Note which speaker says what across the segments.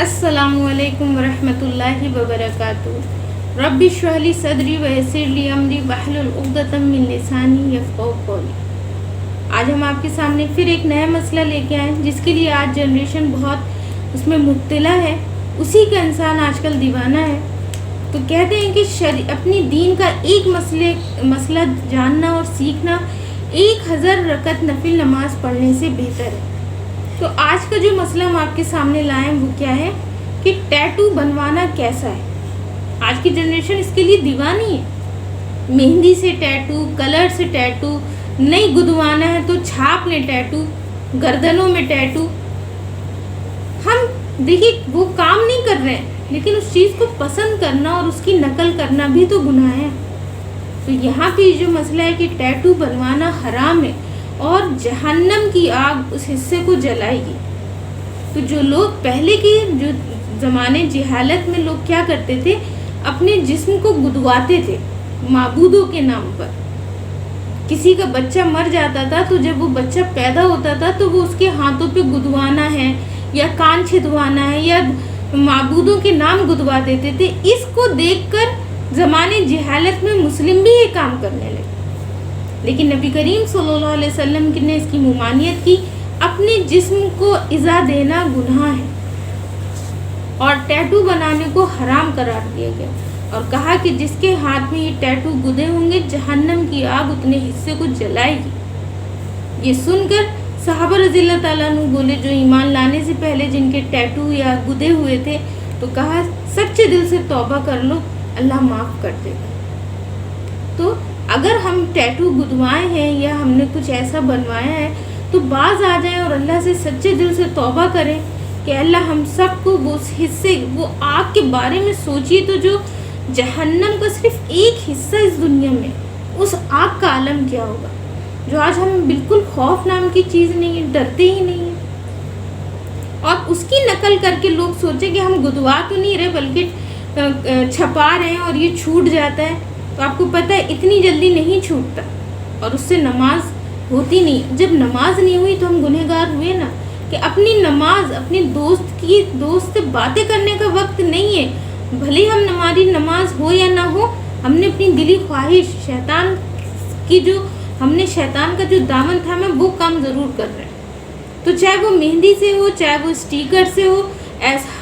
Speaker 1: السلام علیکم ورحمۃ اللہ وبرکاتہ۔ رب اشرح لی صدری ویسر لی امری واحلل عقدۃ من لسانی یفقہوا قولی۔ آج ہم آپ کے سامنے پھر ایک نیا مسئلہ لے کے آئے جس کے لیے آج جنریشن بہت اس میں مبتلا ہے، اسی کا انسان آج کل دیوانہ ہے۔ تو کہتے ہیں کہ اپنی دین کا ایک مسئلہ جاننا اور سیکھنا 1000 رکعت نفل نماز پڑھنے سے بہتر ہے۔ تو آج کا جو مسئلہ ہم آپ کے سامنے لائے ہیں وہ کیا ہے کہ ٹیٹو بنوانا کیسا ہے۔ آج کی جنریشن اس کے لیے دیوانی ہے، مہندی سے ٹیٹو، کلر سے ٹیٹو، نہیں گدوانا ہے تو چھاپ لیں ٹیٹو، گردنوں میں ٹیٹو۔ ہم دیکھیے وہ کام نہیں کر رہے ہیں لیکن اس چیز کو پسند کرنا اور اس کی نقل کرنا بھی تو گناہ ہے۔ تو یہاں پہ جو مسئلہ ہے کہ ٹیٹو بنوانا حرام ہے اور جہنم کی آگ اس حصے کو جلائے گی۔ تو جو لوگ پہلے کے جو زمانے جہالت میں لوگ کیا کرتے تھے، اپنے جسم کو گدواتے تھے معبودوں کے نام پر۔ کسی کا بچہ مر جاتا تھا تو جب وہ بچہ پیدا ہوتا تھا تو وہ اس کے ہاتھوں پہ گدوانا ہے یا کان چھدوانا ہے یا معبودوں کے نام گدوا دیتے تھے۔ اس کو دیکھ کر زمانے جہالت میں مسلم بھی یہ کام کرنے لگے، لیکن نبی کریم صلی اللہ علیہ وسلم نے اس کی ممانعت کی۔ اپنے جسم کو ایذا دینا گناہ ہے اور ٹیٹو بنانے کو حرام قرار دیا گیا اور کہا کہ جس کے ہاتھ میں یہ ٹیٹو گدے ہوں گے جہنم کی آگ اتنے حصے کو جلائے گی۔ یہ سن کر صحابہ رضی اللہ تعالیٰ عنہ بولے، جو ایمان لانے سے پہلے جن کے ٹیٹو یا گدے ہوئے تھے، تو کہا سچے دل سے توبہ کر لو، اللہ معاف کر دے گا۔ تو اگر ہم ٹیٹو گدوائے ہیں یا ہم نے کچھ ایسا بنوایا ہے تو باز آ جائیں اور اللہ سے سچے دل سے توبہ کریں کہ اللہ ہم سب کو وہ حصے، وہ آگ کے بارے میں سوچیے تو جو جہنم کا صرف ایک حصہ اس دنیا میں، اس آگ کا عالم کیا ہوگا جو آج ہم بالکل خوف نام کی چیز نہیں ہے، ڈرتے ہی نہیں ہیں۔ اور اس کی نقل کر کے لوگ سوچیں کہ ہم گدوا تو نہیں رہے بلکہ چھپا رہے ہیں اور یہ چھوٹ جاتا ہے۔ تو آپ کو پتہ ہے اتنی جلدی نہیں چھوٹتا اور اس سے نماز ہوتی نہیں۔ جب نماز نہیں ہوئی تو ہم گنہگار ہوئے نا، کہ اپنی نماز اپنی دوست سے باتیں کرنے کا وقت نہیں ہے۔ بھلے ہماری نماز ہو یا نہ ہو، ہم نے اپنی دلی خواہش شیطان کا جو دامن تھا میں وہ کام ضرور کر رہے ہیں۔ تو چاہے وہ مہندی سے ہو، چاہے وہ اسٹیکر سے ہو،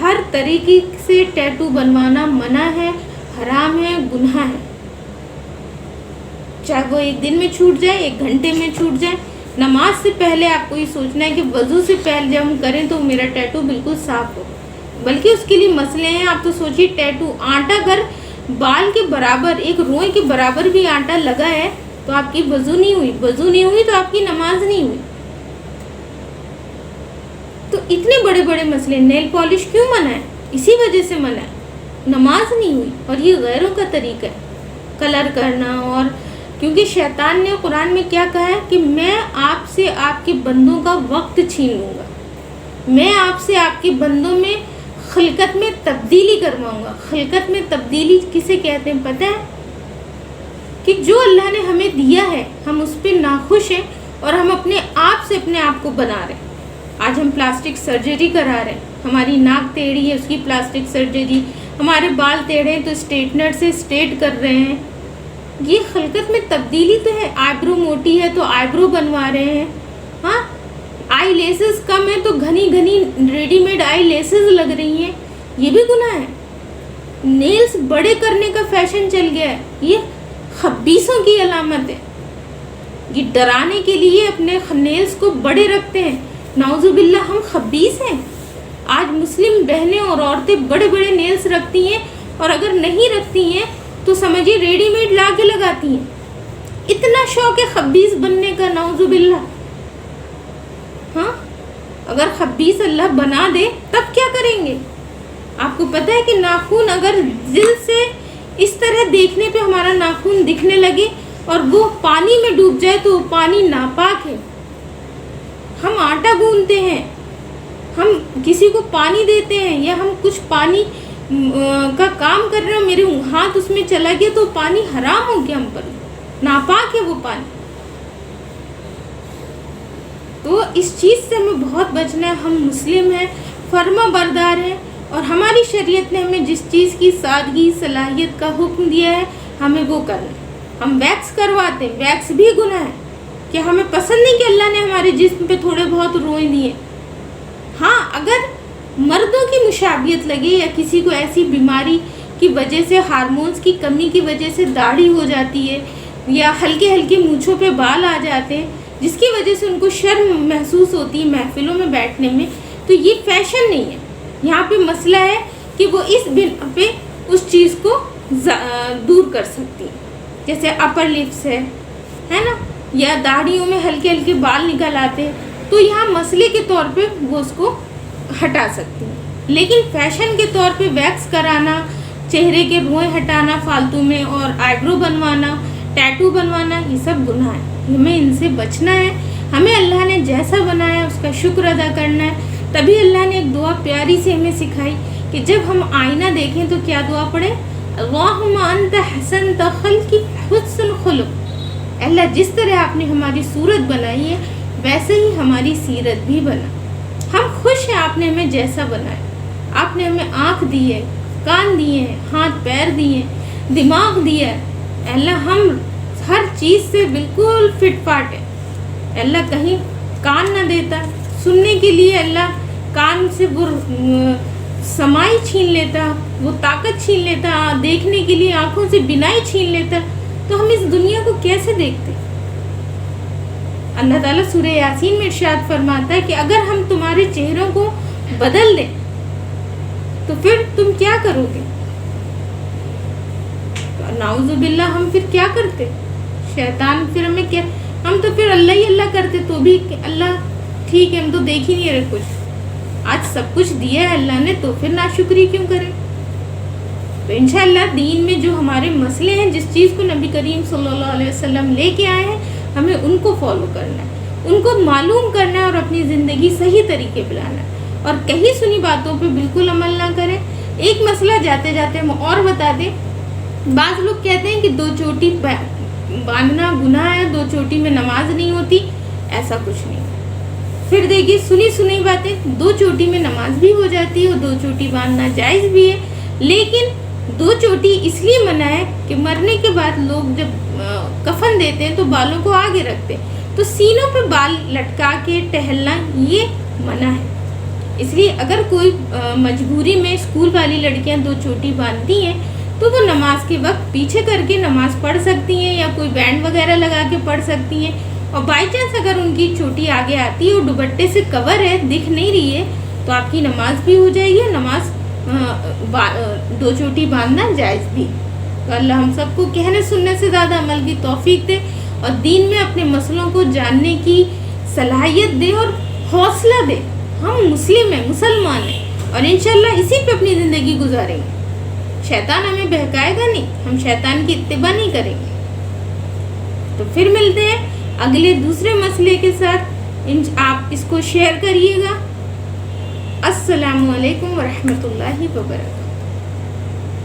Speaker 1: ہر طریقے سے ٹیٹو بنوانا منع ہے، حرام ہے، گناہ ہے۔ چاہے وہ ایک دن میں چھوٹ جائے، 1 گھنٹے میں چھوٹ جائے۔ نماز سے پہلے آپ کو یہ سوچنا ہے کہ وضو سے پہلے جب ہم کریں تو میرا ٹیٹو بالکل صاف ہو، بلکہ اس کے لیے مسئلے ہیں۔ آپ تو سوچیے ٹیٹو آٹا اگر بال کے برابر، ایک روئے کے برابر بھی آٹا لگا ہے تو آپ کی وضو نہیں ہوئی تو آپ کی نماز نہیں ہوئی۔ تو اتنے بڑے بڑے مسئلے، نیل پالش کیوں منع ہے؟ اسی وجہ سے منع ہے، نماز نہیں ہوئی۔ اور یہ غیروں کا طریقہ ہے کلر کرنا، اور کیونکہ شیطان نے قرآن میں کیا کہا ہے کہ میں آپ سے آپ کے بندوں کا وقت چھین لوں گا، میں آپ سے آپ کے بندوں میں خلقت میں تبدیلی کرواؤں گا۔ خلقت میں تبدیلی کسے کہتے ہیں پتہ ہے؟ کہ جو اللہ نے ہمیں دیا ہے ہم اس پہ ناخوش ہیں اور ہم اپنے آپ سے اپنے آپ کو بنا رہے ہیں۔ آج ہم پلاسٹک سرجری کرا رہے ہیں، ہماری ناک ٹیڑھی ہے اس کی پلاسٹک سرجری، ہمارے بال ٹیڑھے ہیں تو اسٹریٹنر سے اسٹریٹ کر رہے ہیں۔ یہ خلقت میں تبدیلی تو ہے۔ آئی برو موٹی ہے تو آئی برو بنوا رہے ہیں، ہاں آئی لیسز کم ہے تو گھنی ریڈی میڈ آئی لیسز لگ رہی ہیں، یہ بھی گناہ ہے۔ نیلز بڑے کرنے کا فیشن چل گیا ہے، یہ خبیثوں کی علامت ہے۔ یہ ڈرانے کے لیے اپنے نیلز کو بڑے رکھتے ہیں، نعوذ باللہ ہم خبیث ہیں۔ آج مسلم بہنیں اور عورتیں بڑے بڑے نیلز رکھتی ہیں، اور اگر نہیں رکھتی ہیں تو سمجھیے ریڈی میڈ لا کے لگاتی ہیں۔ اتنا شوق ہے خبیث بننے کا، نعوذ باللہ۔ ہاں اگر خبیث اللہ بنا دے تب کیا کریں گے؟ آپ کو پتہ ہے کہ ناخن اگر دل سے اس طرح دیکھنے پہ ہمارا ناخن دکھنے لگے اور وہ پانی میں ڈوب جائے تو وہ پانی ناپاک ہے۔ ہم آٹا گوندتے ہیں، ہم کسی کو پانی دیتے ہیں یا ہم کچھ پانی کا کام کر رہے ہیں، میرے ہاتھ اس میں چلا گیا تو پانی حرام ہو گیا، ہم پر ناپاک ہے وہ پانی۔ تو اس چیز سے ہمیں بہت بچنا ہے۔ ہم مسلم ہیں، فرما بردار ہیں اور ہماری شریعت نے ہمیں جس چیز کی سادگی صلاحیت کا حکم دیا ہے ہمیں وہ کرنا ہے. ہم ویکس کرواتے ہیں, ویکس بھی گناہ ہے. کہ ہمیں پسند نہیں کہ اللہ نے ہمارے جسم پہ تھوڑے بہت روئیں دیے. ہاں اگر مردوں کی مشابہت لگے یا کسی کو ایسی بیماری کی وجہ سے, ہارمونز کی کمی کی وجہ سے داڑھی ہو جاتی ہے یا ہلکے ہلکے مونچھوں پہ بال آ جاتے ہیں جس کی وجہ سے ان کو شرم محسوس ہوتی ہے محفلوں میں بیٹھنے میں, تو یہ فیشن نہیں ہے. یہاں پہ مسئلہ ہے کہ وہ اس بنا پہ اس چیز کو دور کر سکتی ہیں. جیسے اپر لپس ہے نا, یا داڑھیوں میں ہلکے ہلکے بال نکل آتے, تو یہاں مسئلے کے طور پہ وہ اس کو ہٹا سکتی ہیں. لیکن فیشن کے طور پہ ویکس کرانا, چہرے کے روئیں ہٹانا فالتو میں, اور آئیبرو بنوانا, ٹیٹو بنوانا, یہ سب گناہ ہے. ہمیں ان سے بچنا ہے. ہمیں اللہ نے جیسا بنایا اس کا شکر ادا کرنا ہے. تبھی اللہ نے ایک دعا پیاری سے ہمیں سکھائی کہ جب ہم آئینہ دیکھیں تو کیا دعا پڑھیں, اللہم انت حسنت خلقی حسن خلق. اللہ جس طرح آپ نے ہماری صورت بنائی ہے ویسے ہی ہماری سیرت بھی بنا. ہم خوش ہیں آپ نے ہمیں جیسا بنایا. آپ نے ہمیں آنکھ دی ہے, کان دیے ہیں, ہاتھ پیر دیے ہیں, دماغ دیا ہے. اللہ ہم ہر چیز سے بالکل فٹ فاٹ ہے. اللہ کہیں کان نہ دیتا, سننے کے لیے اللہ کان سے وہ سمائی چھین لیتا, وہ طاقت چھین لیتا, دیکھنے کے لیے آنکھوں سے بینائی چھین لیتا, تو ہم اس دنیا کو کیسے دیکھتے. اللہ تعالیٰ سورہ یاسین میں ارشاد فرماتا ہے کہ اگر ہم تمہارے چہروں کو بدل دیں تو پھر تم کیا کرو گے. نعوذ باللہ, ہم پھر کیا کرتے. شیطان پھر ہمیں کیا, ہم تو پھر اللہ ہی اللہ کرتے, تو بھی اللہ ٹھیک ہے ہم تو دیکھ ہی نہیں رہے کچھ. آج سب کچھ دیا ہے اللہ نے, تو پھر ناشکری کیوں کریں. تو انشاءاللہ دین میں جو ہمارے مسئلے ہیں, جس چیز کو نبی کریم صلی اللہ علیہ وسلم لے کے آئے ہیں, ہمیں ان کو فالو کرنا ہے, ان کو معلوم کرنا ہے اور اپنی زندگی صحیح طریقے پہ لانا ہے, اور کہیں سنی باتوں پہ بالکل عمل نہ کریں. ایک مسئلہ جاتے جاتے ہم اور بتا دیں. بعض لوگ کہتے ہیں کہ 2 چوٹی باندھنا گناہ ہے, 2 چوٹی میں نماز نہیں ہوتی. ایسا کچھ نہیں. پھر دیکھیے سنی باتیں, 2 چوٹی میں نماز بھی ہو جاتی ہے اور 2 چوٹی باندھنا جائز بھی ہے. لیکن 2 چوٹی اس لیے منع ہے کہ مرنے کے بعد لوگ جب کفن دیتے ہیں تو بالوں کو آگے رکھتے, تو سینوں پہ بال لٹکا کے ٹہلنا یہ منع ہے. اس لیے اگر کوئی مجبوری میں اسکول والی لڑکیاں 2 چوٹی باندھتی ہیں تو وہ نماز کے وقت پیچھے کر کے نماز پڑھ سکتی ہیں, یا کوئی بینڈ وغیرہ لگا کے پڑھ سکتی ہیں. اور بائی چانس اگر ان کی چوٹی آگے آتی ہے اور دوپٹے سے کور ہے, دکھ نہیں رہی ہے, تو آپ کی نماز بھی ہو جائے گی, نماز 2 چوٹی باندھنا جائز بھی. تو اللہ ہم سب کو کہنے سننے سے زیادہ عمل کی توفیق دے, اور دین میں اپنے مسئلوں کو جاننے کی صلاحیت دے اور حوصلہ دے. ہم مسلم ہیں, مسلمان ہیں, اور انشاءاللہ اسی پہ اپنی زندگی گزاریں گے. شیطان ہمیں بہکائے گا نہیں, ہم شیطان کی اتباع نہیں کریں گے. تو پھر ملتے ہیں اگلے دوسرے مسئلے کے ساتھ. آپ اس کو شیئر کریے گا. السلام علیکم ورحمۃ اللہ وبرکاتہ.